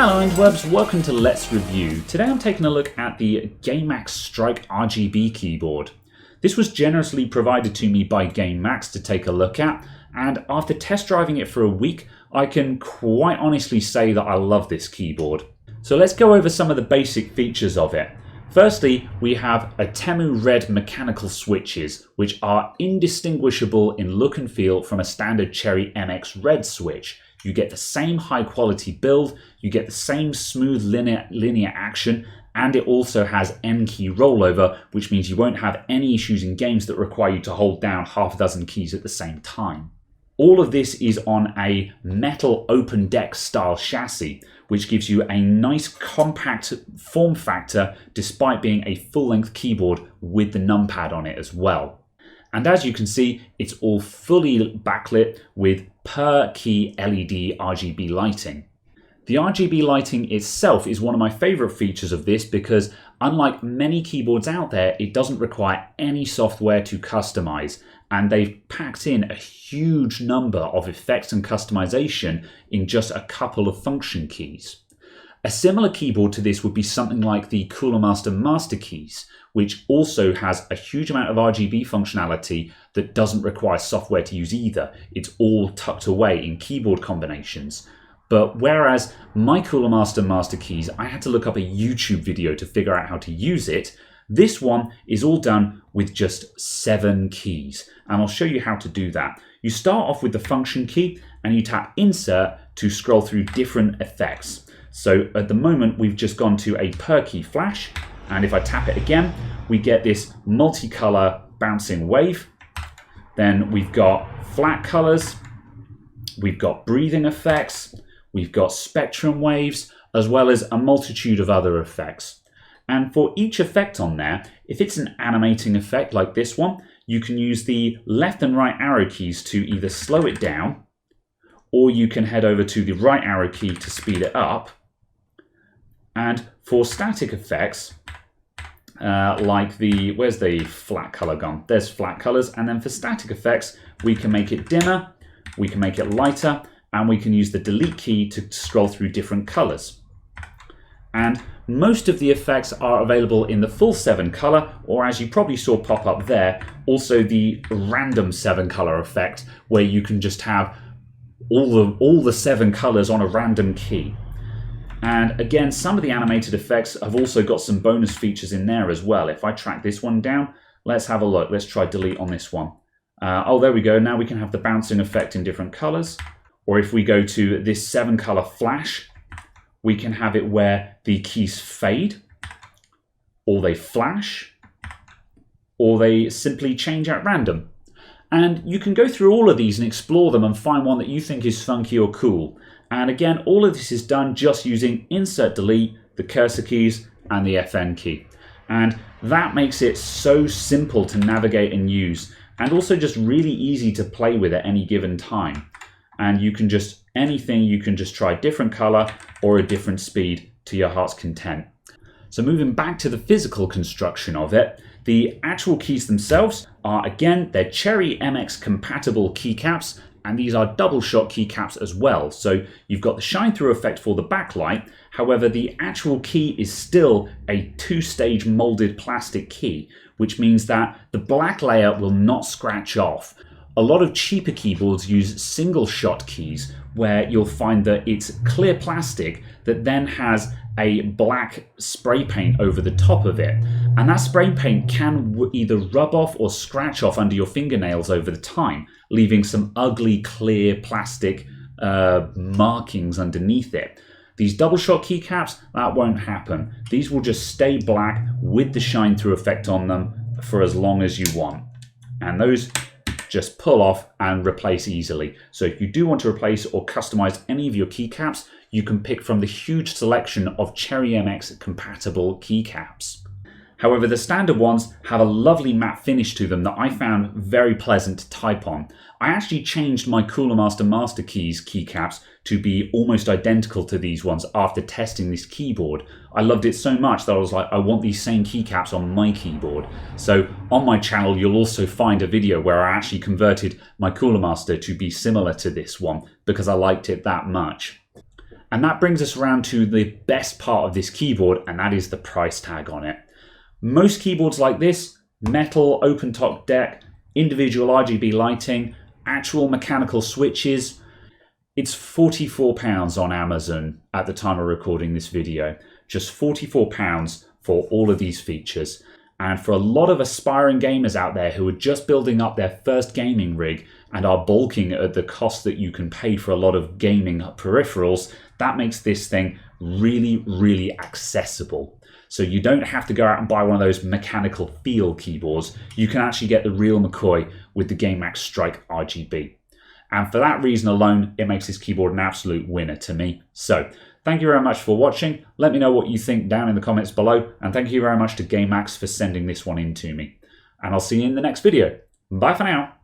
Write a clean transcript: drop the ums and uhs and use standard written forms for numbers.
Hello interwebs, welcome to Let's Review. Today I'm taking a look at the GameMax Strike RGB keyboard. This was generously provided to me by GameMax to take a look at, and after test driving it for a week, I can quite honestly say that I love this keyboard. So let's go over some of the basic features of it. Firstly, we have Temu red mechanical switches, which are indistinguishable in look and feel from a standard Cherry MX red switch. You get the same high quality build, you get the same smooth linear action, and it also has N key rollover, which means you won't have any issues in games that require you to hold down half a dozen keys at the same time. All of this is on a metal open deck style chassis, which gives you a nice compact form factor despite being a full-length keyboard with the numpad on it as well. And as you can see, it's all fully backlit with per key LED RGB lighting. The RGB lighting itself is one of my favorite features of this because unlike many keyboards out there, it doesn't require any software to customize, and they've packed in a huge number of effects and customization in just a couple of function keys. A similar keyboard to this would be something like the Cooler Master Master Keys, which also has a huge amount of RGB functionality that doesn't require software to use either. It's all tucked away in keyboard combinations. But whereas my Cooler Master Master Keys, I had to look up a YouTube video to figure out how to use it, this one is all done with just 7 keys. And I'll show you how to do that. You start off with the function key and you tap Insert to scroll through different effects. So at the moment, we've just gone to a per key flash. And if I tap it again, we get this multicolor bouncing wave. Then we've got flat colors. We've got breathing effects. We've got spectrum waves, as well as a multitude of other effects. And for each effect on there, if it's an animating effect like this one, you can use the left and right arrow keys to either slow it down, or you can head over to the right arrow key to speed it up. And for static effects, like where's the flat color gone? There's flat colors. And then for static effects, we can make it dimmer, we can make it lighter, and we can use the delete key to scroll through different colors. And most of the effects are available in the full 7 color, or as you probably saw pop up there, also the random 7 color effect, where you can just have all the 7 colors on a random key. And again, some of the animated effects have also got some bonus features in there as well. If I track this one down, let's have a look. Let's try delete on this one. Oh, there we go. Now we can have the bouncing effect in different colors. Or if we go to this 7 color flash, we can have it where the keys fade, or they flash, or they simply change at random. And you can go through all of these and explore them and find one that you think is funky or cool. And again, all of this is done just using Insert Delete, the cursor keys, and the FN key. And that makes it so simple to navigate and use, and also just really easy to play with at any given time. And you can just, anything, you can just try a different color or a different speed to your heart's content. So moving back to the physical construction of it, the actual keys themselves are, again, they're Cherry MX compatible keycaps, and these are double shot keycaps as well. So you've got the shine through effect for the backlight. However, the actual key is still a 2-stage molded plastic key, which means that the black layer will not scratch off. A lot of cheaper keyboards use single shot keys where you'll find that it's clear plastic that then has a black spray paint over the top of it. And that spray paint can either rub off or scratch off under your fingernails over the time, leaving some ugly clear plastic markings underneath it. These double shot keycaps, that won't happen. These will just stay black with the shine through effect on them for as long as you want. And those just pull off and replace easily. So if you do want to replace or customize any of your keycaps, you can pick from the huge selection of Cherry MX compatible keycaps. However, the standard ones have a lovely matte finish to them that I found very pleasant to type on. I actually changed my Cooler Master Master Keys keycaps to be almost identical to these ones after testing this keyboard. I loved it so much that I was like, I want these same keycaps on my keyboard. So on my channel, you'll also find a video where I actually converted my Cooler Master to be similar to this one because I liked it that much. And that brings us around to the best part of this keyboard, and that is the price tag on it. Most keyboards like this, metal, open top deck, individual RGB lighting, actual mechanical switches, it's £44 on Amazon at the time of recording this video. Just £44 for all of these features. And for a lot of aspiring gamers out there who are just building up their first gaming rig and are balking at the cost that you can pay for a lot of gaming peripherals, that makes this thing really, really accessible. So you don't have to go out and buy one of those mechanical feel keyboards. You can actually get the real McCoy with the GameMax Strike RGB. And for that reason alone, it makes this keyboard an absolute winner to me. So thank you very much for watching. Let me know what you think down in the comments below. And thank you very much to GameMax for sending this one in to me. And I'll see you in the next video. Bye for now.